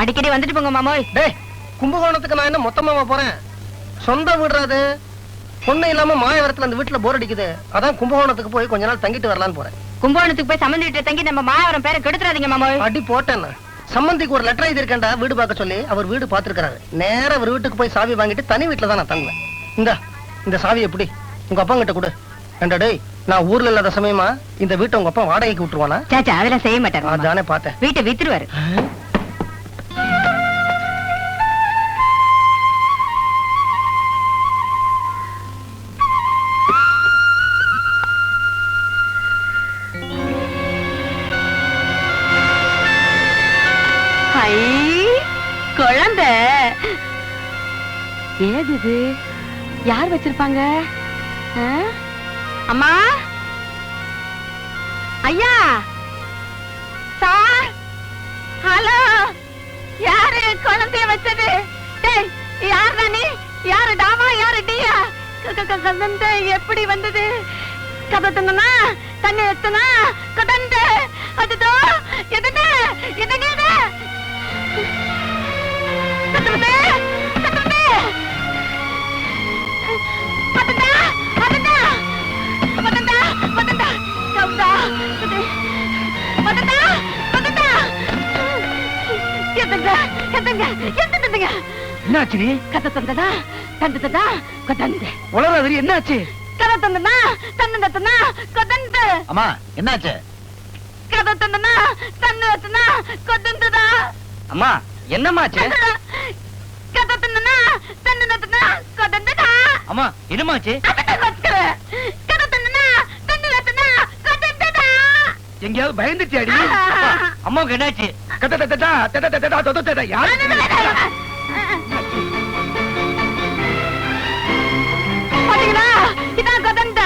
அடிக்கடி வந்துட்டு போங்க மாமோய். டேய், கும்பகோணத்துக்கு நான் என்ன மொத்தமா போறேன்? சொந்த வீடுறாது. பொண்ணு இல்லாம மாயவரத்துல அந்த வீட்டுல போர் அடிக்குது. அதான் கும்பகோணத்துக்கு போய் கொஞ்ச நாள் தங்கிட்டு வரலான்னு போறேன். கும்பகோணத்துக்கு போய் சம்பந்தி வீட்டுல தங்கி நம்ம மாயவரம் பேரை கெடுத்துறாதீங்க மாமோய். அடி போட்டேன். சம்பந்திக்கு ஒரு லெட்டர் எழுதி இருக்கேன்டா, வீடு பார்க்க சொல்லி. அவர் வீடு பாத்துருக்காரு. நேரா அவர் வீட்டுக்கு போய் சாவி வாங்கிட்டு தனி வீட்டுல தான் நான் தங்குவேன். இந்த சாவி எப்படி உங்க அப்பா கிட்ட கொடு. ஏண்டா டேய், நான் ஊர்ல இல்லாத சமயமா இந்த வீட்டை உங்க அப்பா வாடகைக்கு விட்டுருவானா? சாச்சா அதெல்லாம் செய்ய மாட்டாரு. அதானே பார்த்தேன். வீட்டை வித்துருவாரு. குழந்தை ஏது இது? யார் வச்சிருப்பாங்க? அம்மா, ஐயா, சார், ஹலோ, யாரு குழந்தைய வச்சது? யார் தானே? யாரு டாமா யாரு டியா? குழந்தை எப்படி வந்தது? கதத்துனா தண்ணி எத்தனா குழந்தை அதுதோ எதுன்னு எதுங்க என்னாச்சு? கதை தந்ததா தந்ததா கொதந்து உலகாதிரி என்னாச்சு? கதை தந்தனா தந்ததனா கொதந்து. அம்மா என்னாச்சு? கதை தந்தனா தந்ததனா கொதந்துதா. அம்மா என்னமாச்சு? கதை தந்தனா தந்ததனா கொதந்துதா. அம்மா என்னமாச்சு? கதை தந்தனா தந்ததனா கொதந்துதா. எங்கயாவது பயந்துட்டியாடி? அம்மாவுக்கு என்னாச்சு? யாரு பாத்தீங்களா? இதான் கொதந்த.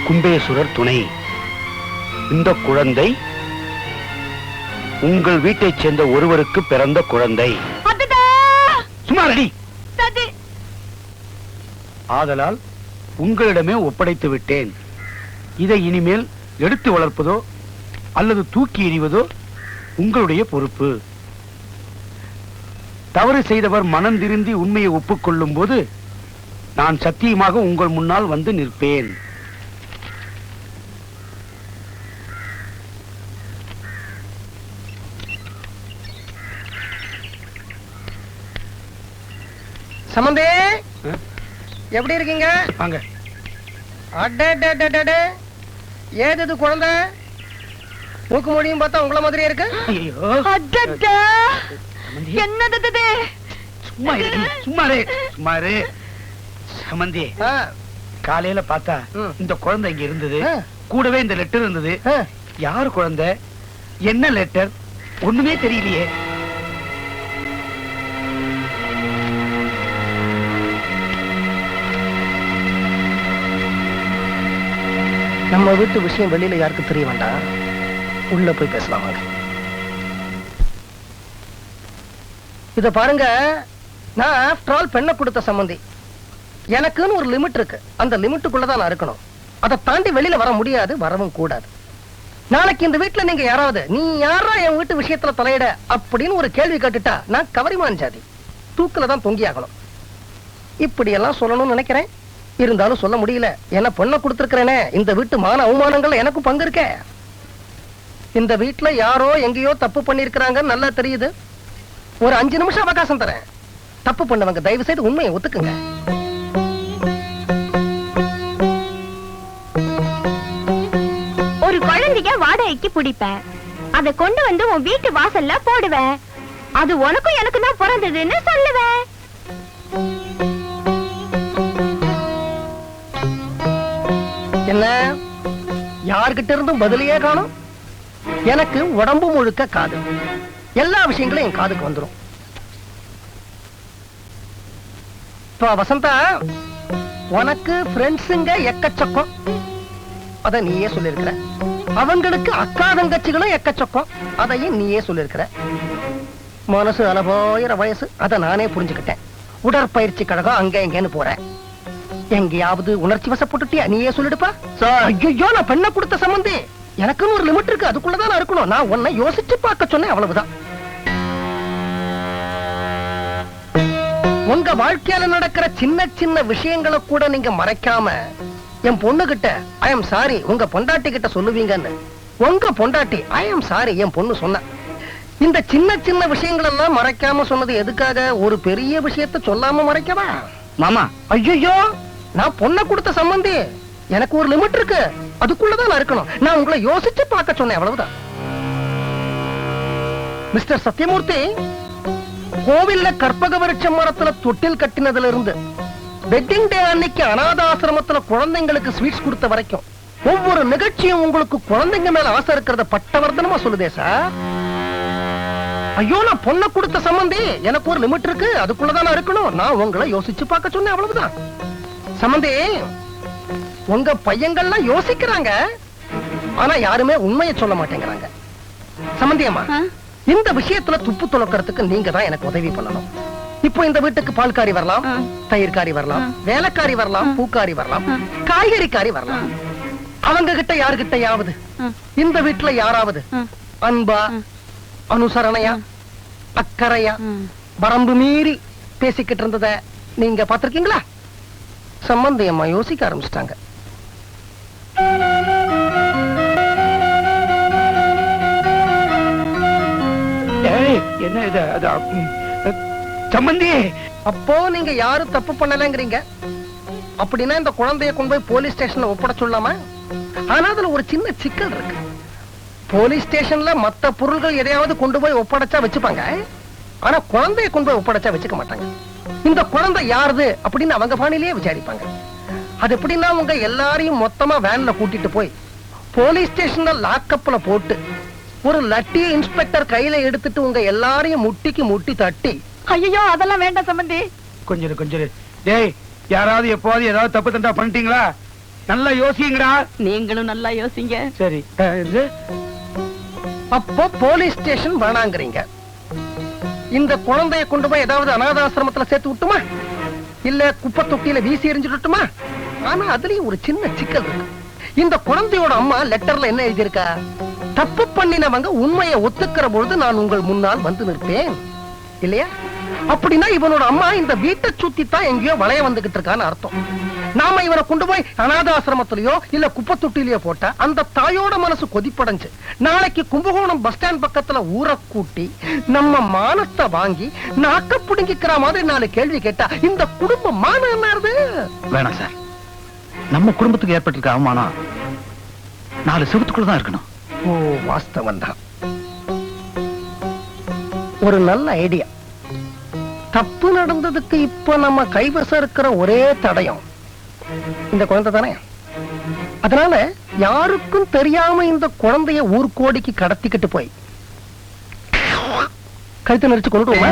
கும்பேஸ்வரர் துணை. இந்த குழந்தை உங்கள் வீட்டைச் சேர்ந்த ஒருவருக்கு பிறந்த குழந்தை. சுமாரடி. ஆதலால் உங்களிடமே ஒப்படைத்து விட்டேன். இதை இனிமேல் எடுத்து வளர்ப்பதோ அல்லது தூக்கி எறிவதோ உங்களுடைய பொறுப்பு. தவறு செய்தவர் மனம் திருந்தி உண்மையை ஒப்புக்கொள்ளும் போது நான் சத்தியமாக உங்கள் முன்னால் வந்து நிற்பேன். சம்பந்தே, எப்படி இருக்கீங்க? வாங்க. ஏது குழந்தை? மூக்கு மொழியும் பார்த்தா உங்கள மாதிரியே இருக்கு. என்னது? சும்மாரு. சம்பந்தி, காலையில பார்த்தா இந்த குழந்தை இங்க இருந்தது. கூடவே இந்த லெட்டர் இருந்தது. யாரு குழந்தை, என்ன லெட்டர், ஒண்ணுமே தெரியலையே. நம்ம வீட்டு விஷயம் வெளியில யாருக்கு தெரிய வேண்டாம். உள்ள போய் பேசலாம். இத பாருங்க, நான் ஆஃப்டர் ஆல் பெண்ணை கொடுத்த சம்பந்தி. எனக்குன்னு ஒரு லிமிட் இருக்கு. அந்த லிமிட்டுக்குள்ளதான் நான் இருக்கணும். அதை தாண்டி வெளியில வர முடியாது, வரவும் கூடாது. நாளைக்கு இந்த வீட்டுல நீங்க யாராவது நீ யாரா என் வீட்டு விஷயத்துல தலையிட அப்படின்னு ஒரு கேள்வி கேட்டுட்டா நான் கவரிமான் ஜாதி, தூக்குல தான் தொங்கி ஆகணும். இப்படி எல்லாம் சொல்லணும்னு நினைக்கிறேன். இருந்தாலும் சொல்ல முடியல. என்ன பொண்ணை கொடுத்திருக்கிறேனே, இந்த வீட்டு மான அவமானங்கள் எனக்கும் பங்கு இருக்க. இந்த வீட்டுல யாரோ எங்கேயோ தப்பு பண்ணிருக்கிறாங்க நல்லா தெரியுது. ஒரு 5 நிமிஷம் அவகாசம் தரேன். தப்பு பண்ணவங்க தயவு செய்து உண்மையை ஒத்துக்குங்க. ஒரு குழந்தைய வாடகைக்கு பிடிப்பேன். அதை கொண்டு வந்து உன் வீட்டு வாசல்ல போடுவேன். அது உனக்கும் எனக்கு தான் பிறந்ததுன்னு சொல்லுவேன். என்ன யார்கிட்ட இருந்தும் பதிலையே காணும். எனக்கு உடம்பு முழுக்க காது, எல்லா விஷயங்களும் என் காதுக்கு வந்துரும். இப்ப வசந்தா, உனக்கு ஃப்ரெண்ட்ஸுங்க எக்கச்சக்கம், அத நீயே சொல்லிருக்கிற. அவங்களுக்கு அக்கா தங்கச்சிகளும் எக்கச்சக்கம், அதையும் நீயே சொல்லிருக்கிற. மனசு அலபோயிர வயசு, அத நானே புரிஞ்சுக்கிட்டேன். உடற்பயிற்சி கழகம் அங்க எங்கன்னு போறேன். எங்கேயாவது உணர்ச்சி வசப்பட்டுட்டியா? நீயே சொல்லிடுப்பா. ஐயோ, நான் பெண்ணை கொடுத்த சம்பந்தி, எனக்குன்னு ஒரு லிமிட் இருக்கு, அதுக்குள்ளதான் இருக்கணும். நான் உன்னை யோசிச்சு பார்க்க சொன்னேன், அவ்வளவுதான். உங்க வாழ்க்கையில நடக்கிற சின்ன சின்ன விஷயங்களை கூட நீங்க மறைக்காம என் பொண்ணு கிட்ட ஐ எம் சாரி உங்க பொண்டாட்டி கிட்ட சொல்லுவீங்கன்னு. உங்க பொண்டாட்டி ஐ எம் சாரி என் பொண்ணு சொன்ன. இந்த சின்ன சின்ன விஷயங்கள் எல்லாம் மறைக்காம சொன்னது எதுக்காக? ஒரு பெரிய விஷயத்தை சொல்லாம மறைக்கவா? மாமா, ஐயோ, நான் பொண்ணை கொடுத்த சம்பந்தி, எனக்கு ஒரு லிமிட் இருக்கு, அதுக்குள்ளதான் நான் இருக்கணும். நான் உங்களை யோசிச்சு பார்க்க சொன்னேன், அவ்வளவுதான். மிஸ்டர் சத்யமூர்த்தி, கோவில்ல கற்பக விருட்ச மரத்துல தொட்டில் கட்டினதுல இருந்து வெட்டிங் டே அன்னைக்கு அனாதாசிரமத்துல குழந்தைங்களுக்கு ஸ்வீட்ஸ் கொடுத்த வரைக்கும் ஒவ்வொரு நிகழ்ச்சியும் உங்களுக்கு குழந்தைங்க மேல ஆசை இருக்கிறத பட்டவர்த்தனமா சொல்லுதே சார். ஐயோ, நான் பொண்ணை கொடுத்த சம்பந்தி, எனக்கு ஒரு லிமிட் இருக்கு, அதுக்குள்ளதான் நான் இருக்கணும். நான் உங்களை யோசிச்சு பார்க்க சொன்னேன், அவ்வளவுதான். சம்பந்தி, உங்க பையங்கள்லாம் யோசிக்கிறாங்க, ஆனா யாருமே உண்மையை சொல்ல மாட்டேங்கிறாங்க. சம்பந்தியம்மா, இந்த விஷயத்துல துப்பு துளக்கிறதுக்கு நீங்க தான் எனக்கு உதவி பண்ணணும். இப்போ இந்த வீட்டுக்கு பால்காரி வரலாம், தயிர்காரி வரலாம், வேலைக்காரி வரலாம், பூக்காரி வரலாம், காய்கறிக்காரி வரலாம். அவங்க கிட்ட யாருகிட்டயாவது இந்த வீட்டுல யாராவது அன்பா, அனுசரணையா, அக்கறையா, வரம்பு மீறி பேசிக்கிட்டு இருந்தத நீங்க பாத்திருக்கீங்களா? சம்பந்தியம்மா யோசிக்க ஆரம்பிச்சிட்டாங்க. என்ன இது? சம்பந்தி, அப்போ நீங்க யாரும் தப்பு பண்ணலங்கிறீங்க. அப்படின்னா இந்த குழந்தைய கொண்டு போய் போலீஸ் ஸ்டேஷன்ல ஒப்பட சொல்லாமா? ஆனா அதுல ஒரு சின்ன சிக்கல் இருக்கு. போலீஸ் ஸ்டேஷன்ல மத்த பொருள்கள் எதையாவது கொண்டு போய் ஒப்படைச்சா வச்சுப்பாங்க, ஆனா குழந்தைய கொண்டு போய் ஒப்படைச்சா வச்சுக்க மாட்டாங்க. இந்த குழந்தை யாருது அப்படின்னு அவங்க பாணிலேயே விசாரிப்பாங்க. அது எப்படின்னா உங்க எல்லாரையும் மொத்தமா வேன்ல கூட்டிட்டு போய் போலீஸ் ஸ்டேஷன்ல லாக்கப்ல போட்டு ஒரு லட்டிய இன்ஸ்பெக்டர் கையில எடுத்துட்டு உங்க எல்லாரையும் முட்டிக்கு முட்டி தட்டி. ஐயோ, அதெல்லாம் வேண்டாம் சம்பந்தி. கொஞ்சம் டேய், யாராவது எப்போது ஏதாவது தப்பு தண்டா பண்ணிட்டீங்களா? நல்லா யோசிங்கடா. நீங்களும் நல்லா யோசிங்க. சரி, அப்போ போலீஸ் ஸ்டேஷன் வேணாங்கிறீங்க. இந்த குழந்தைய கொண்டு போய் ஏதாவது அனாதாசிரமத்துல சேர்த்து விட்டுமா, இல்ல குப்பை தொட்டியில வீசி எறிஞ்சுட்டுமா? ஆனா அதுலயும் ஒரு சின்ன சிக்கல் இருக்கு. இந்த குழந்தையோட அம்மா லெட்டர்ல என்ன எழுதியிருக்கா? தப்பு பண்ணினவங்க உண்மையை ஒத்துக்கிற பொழுது நான் உங்கள் முன்னால் வந்து நிற்பேன், இல்லையா? அப்படின்னா இவனோட அம்மா இந்த வீட்டை சுத்தி தான் எங்கேயோ வளைய வந்துகிட்டு இருக்கான்னு அர்த்தம். நாம இவனை கொண்டு போய் அனாதாசிரமத்திலயோ இல்ல குப்பை தொட்டிலையோ போட்டா அந்த தாயோட மனசு கொதிப்படைஞ்சு நாளைக்கு கும்பகோணம் பஸ் ஸ்டாண்ட் பக்கத்துல ஊரை கூட்டி நம்ம மானத்தை வாங்கி நாக்க புடுங்கிக்கிற மாதிரி 4 கேள்வி கேட்டா இந்த குடும்ப மானம் என்ன? வேணாம் சார், நம்ம குடும்பத்துக்கு ஏற்பட்டிருக்க அவமானம் 4 செவத்துக்குள்ளதான் இருக்கணும். ஓ, வாஸ்தவம் தான். ஒரு நல்ல ஐடியா. தப்பு நடந்ததுக்கு இப்ப நம்ம கைவசம் இருக்கிற ஒரே தடயம் இந்த குழந்தை தானே. அதனால யாருக்கும் தெரியாம இந்த குழந்தைய ஊர்கோடிக்கு கடத்திக்கிட்டு போய் கழுத்து நெரிச்சு கொண்டுடுவோமா?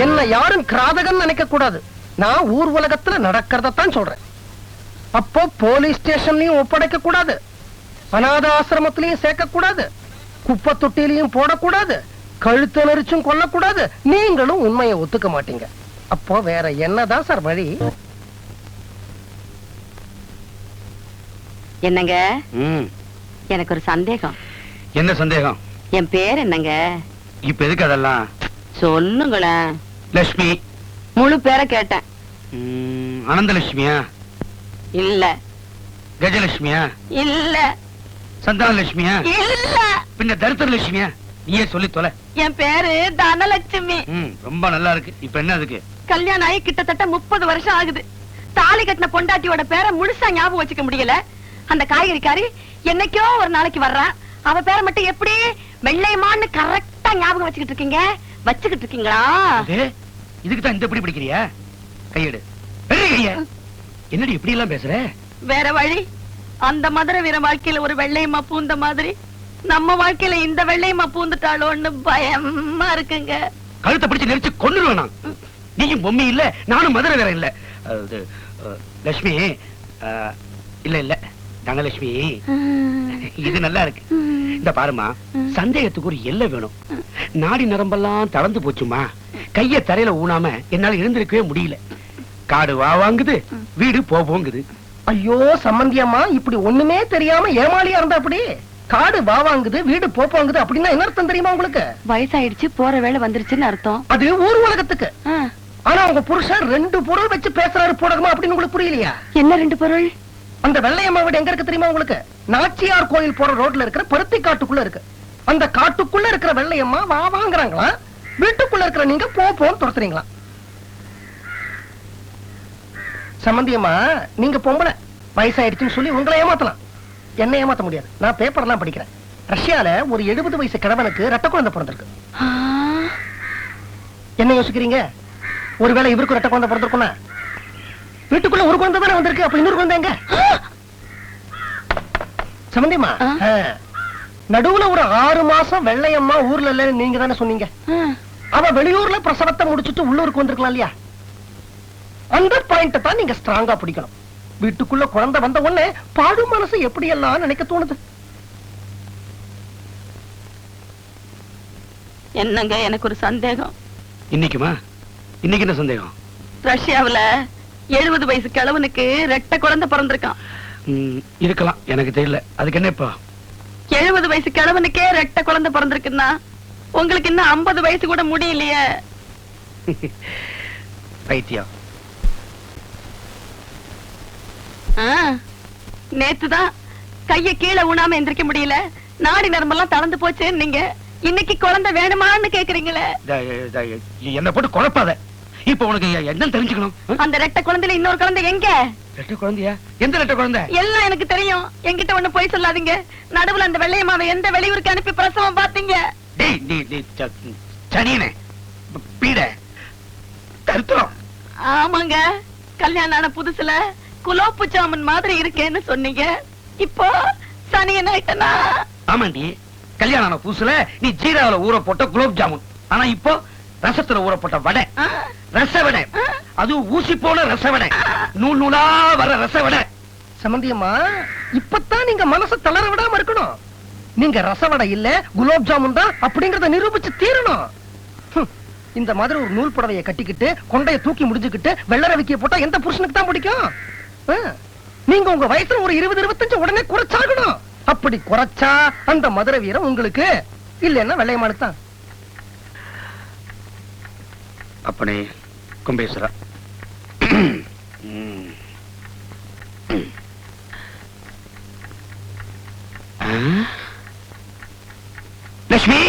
என்ன யாரும் கிராதகன் நினைக்க கூடாது. நான் ஊர் உலகத்துல நடக்கிறதான் சொல்றேன். அப்போ போலீஸ் ஸ்டேஷன்லயும் ஒப்படைக்க கூடாது, அநாத ஆசிரமத்திலையும் சேர்க்க கூடாது, குப்பை தொட்டிலையும் போடக்கூடாது, கழுத்து நெரிச்சும் கொல்லக்கூடாது. நீங்களும் உண்மையை ஒத்துக்க மாட்டீங்க. அப்போ வேற என்னதான் சார் வழி? என்னங்க, எனக்கு ஒரு சந்தேகம். என்ன சந்தேகம்? என் பேர் என்னங்க? இப்ப எதுக்கு அதெல்லாம்? சொல்லுங்களேன். லட்சுமி. முழு பேரை கேட்டேன். அனந்தலட்சுமியா? இல்ல. கஜலட்சுமியா? இல்ல. சந்தானலட்சுமியா? இல்ல. பின்ன தரித்திரலட்சுமியா? நீயே சொல்லி தொலை. என் பேரு தனலட்சுமி. ரொம்ப நல்லா இருக்கு. இப்ப என்ன அதுக்கு? கல்யாணம் ஆகி கிட்டத்தட்ட 30 வருஷம் ஆகுது. தாலி கட்டின பொண்டாட்டியோட பேரை முழுசா ஞாபகம் வச்சுக்க முடியல. அந்த காய்கறிக்காரி என்னைக்கோ ஒரு நாளைக்கு வர்றா, அவ பேரை மட்டும் எப்படி வெள்ளையமான்னு கரெக்டா ஞாபகம் வச்சுக்கிட்டு இருக்கீங்க? வச்சுக்கிட்டு இருக்கீங்களா? இதுக்கு தான் இந்த பிடி பிடிக்கிறியா? கையெடு. கைய என்னடி இப்படி எல்லாம் பேசுற? வேற வழி? அந்த மதுரை வீர வாழ்க்கையில ஒரு வெள்ளையம்மா பூந்த மாதிரி நம்ம வாழ்க்கையில இந்த வெள்ளையம்மா பூந்துட்டாளோன்னு பயமா இருக்குங்க. கழுத்தை பிடிச்சு நெரிச்சு கொன்னுருவேன் நான். நீயும் பொம்மி இல்ல, நானும் மதுரை வேற இல்ல. லட்சுமி இல்ல இல்ல தனலட்சுமி, இது நல்லா இருக்கு. இந்த பாருமா, சந்தேகத்துக்கு ஒரு எல்லை வேணும். நாடி நரம்பெல்லாம் தளர்ந்து போச்சுமா. கைய தரையில ஊனாம என்னால எழுந்திருக்கவே முடியல. காடு வா வாங்குது, வீடு போங்குது. ஐயோ சம்பந்தியம்மா, இப்படி ஒண்ணுமே தெரியாம ஏமாளியா இருந்தா அப்படி. காடு வா வாங்குது, வீடு போங்குது அப்படின்னா என்ன அர்த்தம் தெரியுமா உங்களுக்கு? வயசாயிடுச்சு, போற வேலை வந்துருச்சுன்னு அர்த்தம். அது ஊர் உலகத்துக்கு. ஆனா உங்க புருஷன் 2 பொருள் வச்சு பேசுறாரு போடகமா அப்படின்னு உங்களுக்கு புரியலையா? என்ன 2 பொருள்? அந்த வெள்ளையம்மா வீடு எங்க இருக்கு தெரியுமா உங்களுக்கு? நாச்சியார் கோயில் போற ரோட்ல இருக்கிற பருத்தி காட்டுக்குள்ள இருக்கு. அந்த காட்டுக்குள்ள இருக்கிற வெள்ளையம்மா வா வாங்குறாங்களா, வீட்டுக்குள்ள இருக்கிற நீங்க போன்னு துரத்துறீங்களா? சம்பந்தியம்மா, நீங்க பொம்பளை, வயசாயிடுச்சுன்னு சொல்லி உங்களை ஏமாத்தலாம், என்ன ஏமாத்த முடியாது. நான் பேப்பர்லாம் படிக்கிறேன். ரஷ்யால ஒரு 70 வயசு கிழவனுக்கு ரத்த குழந்தை பிறந்திருக்கு. என்ன யோசிக்கிறீங்க? ஒருவேளை இவருக்கு ரத்த குழந்தை பிறந்திருக்கும்னா வீட்டுக்குள்ள ஒரு குழந்தை தானே வந்திருக்கு, அப்ப இன்னொரு குழந்தை எங்க? சம்பந்தியம்மா, நடுவுல ஒரு 6 மாசம் வெள்ளையம்மா ஊர்ல இல்லன்னு நீங்க தானே சொன்னீங்க. அவ வெளியூர்ல பிரசவத்தை முடிச்சுட்டு உள்ளூருக்கு வந்திருக்கலாம் இல்லையா? அந்த பாயிண்ட் தான் நீங்க ஸ்ட்ராங்கா பிடிக்கணும். வீட்டுக்குள்ள குழந்தை வந்த உடனே பாடு மனசு எப்படி எல்லாம் நினைக்க தோணுது. என்னங்க, எனக்கு ஒரு சந்தேகம். இன்னைக்குமா? இன்னைக்கு என்ன சந்தேகம்? ரஷ்யாவுல 70 வயசு கிழவனுக்கு ரெட்டை குழந்தை பிறந்திருக்கான். இருக்கலாம், எனக்கு தெரியல. அதுக்கு என்ன இப்போ? 70 வயசு கிழவனுக்கே ரெட்டை குழந்தை பிறந்திருக்குன்னா உங்களுக்கு இன்னும் 50 வயசு கூட முடியலையே. பைத்தியம். நேத்துதான் கைய கீழே ஊனாம எந்திரிக்க முடியல, நாடி நரம்பெல்லாம் தளர்ந்து போச்சு. நீங்க இன்னைக்கு குழந்தை வேணுமான்னு கேக்குறீங்களே. என்ன போட்டு குழப்பாத. இப்ப உனக்கு என்ன தெரிஞ்சுக்கணும்? அந்த ரெட்டை குழந்தையில இன்னொரு குழந்தை எங்க? ரெட்டை குழந்தையா? எந்த ரெட்டை குழந்தை? எல்லாம் எனக்கு தெரியும், என்கிட்ட ஒண்ணு போய் சொல்லாதீங்க. நடுவுல அந்த வெள்ளையம்மாவை எந்த வெளியூருக்கு அனுப்பி பிரசவம் பாத்தீங்க? சனியனே, பீட கருத்துறோம். ஆமாங்க, கல்யாணம் ஆன புதுசுல குலோப்பு ஜாமுன் மாதிரி இருக்கேன்னு சொன்னீங்க. இப்போ சனியன் ஆயிட்டனா? ஆமாண்டி, கல்யாணம் ஆன புதுசுல நீ ஜீராவில ஊற போட்ட குலோப் ஜாமுன், ஆனா இப்போ ரசத்துல ஊற போட்ட வடை, ரச வடை. அது ஊசி போன ரச வடை, நூல் நூலா வர ரச வடை. சம்பந்தியம்மா, இப்பதான் நீங்க மனசை தளர விடாம இருக்கணும். நீங்க ரசவடை இல்ல குலோப் ஜாமுன் தான் அப்படிங்கறத நிரூபிச்சு தீரணும். இந்த மாதிரி ஒரு நூல் புடவையை கட்டிக்கிட்டு கொண்டைய தூக்கி முடிஞ்சுக்கிட்டு வெள்ளரவிக்கிய போட்டா எந்த புருஷனுக்கு தான் பிடிக்கும்? நீங்க உங்க வயசுல ஒரு 20-25 உடனே குறைச்சாகணும். அப்படி குறைச்சா அந்த மதுரை வீரம் உங்களுக்கு, இல்லன்னா வெள்ளையம்மாளுக்கு தான். அப்பனே கும்பேஸ்வரா, லட்சுமி,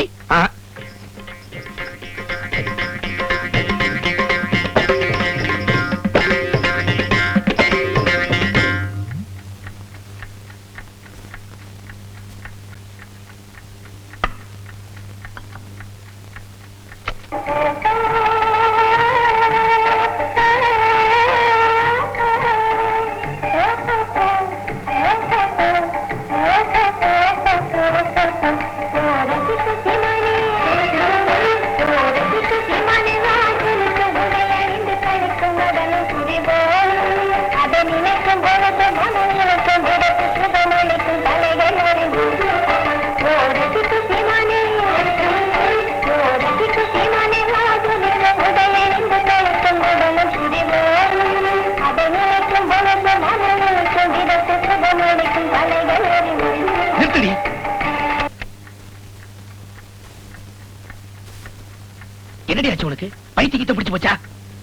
என்னடி ஆச்சு உனக்கு? பைத்தியம் பிடிச்சு போச்சா?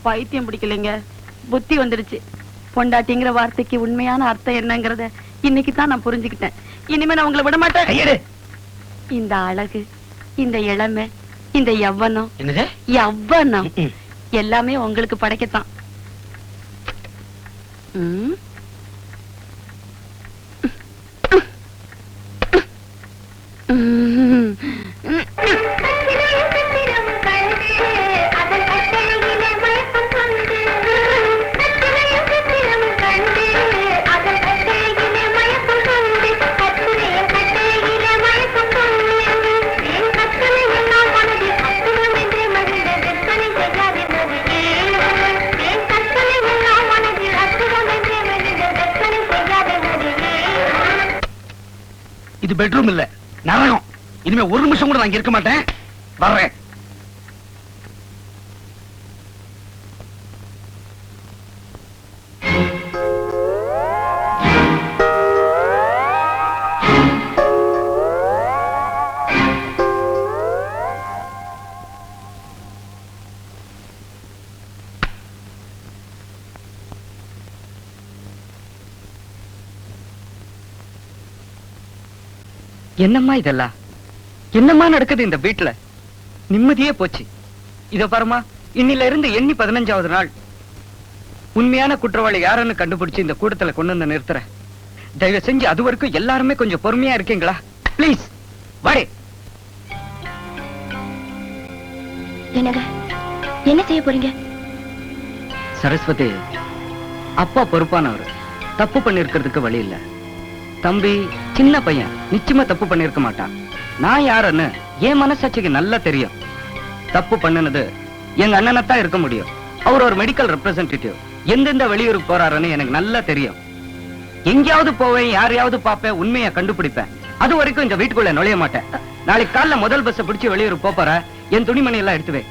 பைத்தியம் பிடிக்கலைங்க, புத்தி வந்துருச்சு. பொண்டாட்டிங்கிற வார்த்தைக்கு உண்மையான அர்த்தம் என்னங்கறத இன்னைக்கு தான் நான் புரிஞ்சுக்கிட்டேன். இனிமே நான் உங்களை விட மாட்டேன். கையெடு. இந்த அழகு, இந்த இளமை, இந்த யவ்வனம், என்னது யவ்வனம் எல்லாமே உங்களுக்கு படைக்கத்தான். பெட்ரூம் இல்ல, நரகம். இனிமே ஒரு நிமிஷம் கூட நான் இங்க இருக்க மாட்டேன். வர்றேன். என்னம்மா இதெல்லாம்? என்னம்மா நடக்குது இந்த வீட்டுல? நிம்மதியே போச்சு. இத பாருமா, இன்னில இருந்து எண்ணி 15வது நாள். உண்மையான குற்றவாளி யாருன்னு கண்டுபிடிச்சு இந்த கூட்டத்துல கொண்டு வந்து நிறுத்துறேன். தயவு செஞ்சு அது வரைக்கும் எல்லாருமே கொஞ்சம் பொறுமையா இருக்கீங்களா? பிளீஸ் வாடே. என்னங்க, என்ன செய்ய போறீங்க? சரஸ்வதி, அப்பா பொறுப்பானவர். தப்பு பண்ணிருக்கிறதுக்கு வழி இல்ல. தம்பி சின்ன பையன், நிச்சயமா தப்பு பண்ணிருக்க மாட்டான். நான் யாருன்னு என் மனசாட்சிக்கு நல்லா தெரியும். தப்பு பண்ணுனது எங்க அண்ணனத்தான் இருக்க முடியும். அவர் ஒரு மெடிக்கல் ரெப்ரசன்டேட்டிவ். எந்தெந்த வெளியூருக்கு போறாருன்னு எனக்கு நல்லா தெரியும். எங்கேயாவது போவேன், யாரையாவது பாப்பேன், உண்மையை கண்டுபிடிப்பேன். அது வரைக்கும் இந்த வீட்டுக்குள்ள நுழைய மாட்டேன். நாளைக்கு காலைல முதல் பஸ் பிடிச்சு வெளியூர் போற, என் துணிமணி எல்லாம் எடுத்துவே.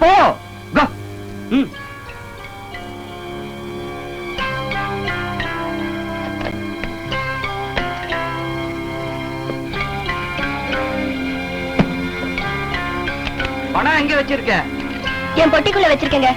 போ. Go. பணம் எங்க வச்சிருக்க? என் பொட்டிக்குள்ள வச்சிருக்கேங்க.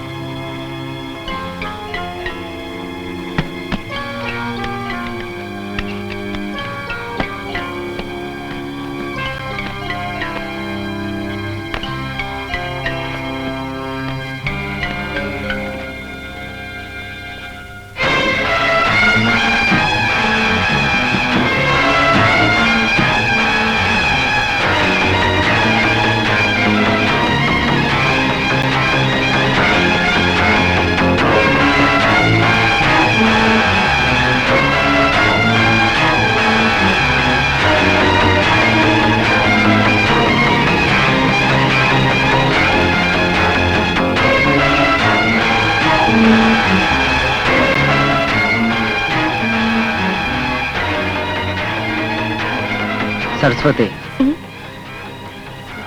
சரஸ்வதி,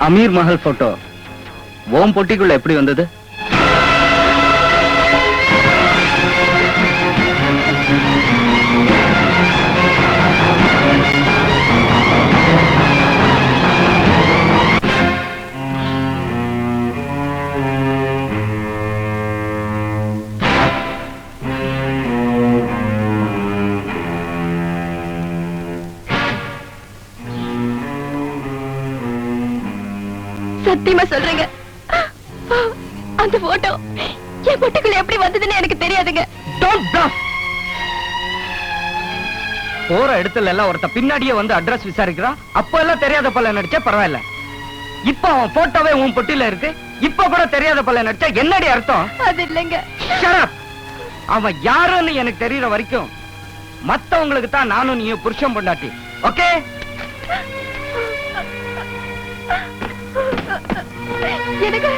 அமீர் மஹல் போட்டோ ஓம் பொட்டிக்குள்ள எப்படி வந்தது? சத்தியமா சொல்றேங்க, அந்த போட்டோ என் பொட்டிக்குள்ள எப்படி வந்ததுன்னு எனக்கு தெரியாதுங்க. போற இடத்துல எல்லாம் ஒருத்த பின்னாடியே வந்து அட்ரஸ் விசாரிக்கிறான். அப்ப எல்லாம் தெரியாத பல்ல நடிச்சா பரவாயில்ல. இப்ப அவன் போட்டோவே உன் பொட்டில இருக்கு. இப்ப கூட தெரியாத பல்ல நடிச்சா என்னடி அர்த்தம்? அது இல்லைங்க. அவன் யாருன்னு எனக்கு தெரியற வரைக்கும் மத்தவங்களுக்கு தான் நானும் நீ புருஷன் பொண்டாட்டி. ஓகே? எனக்கு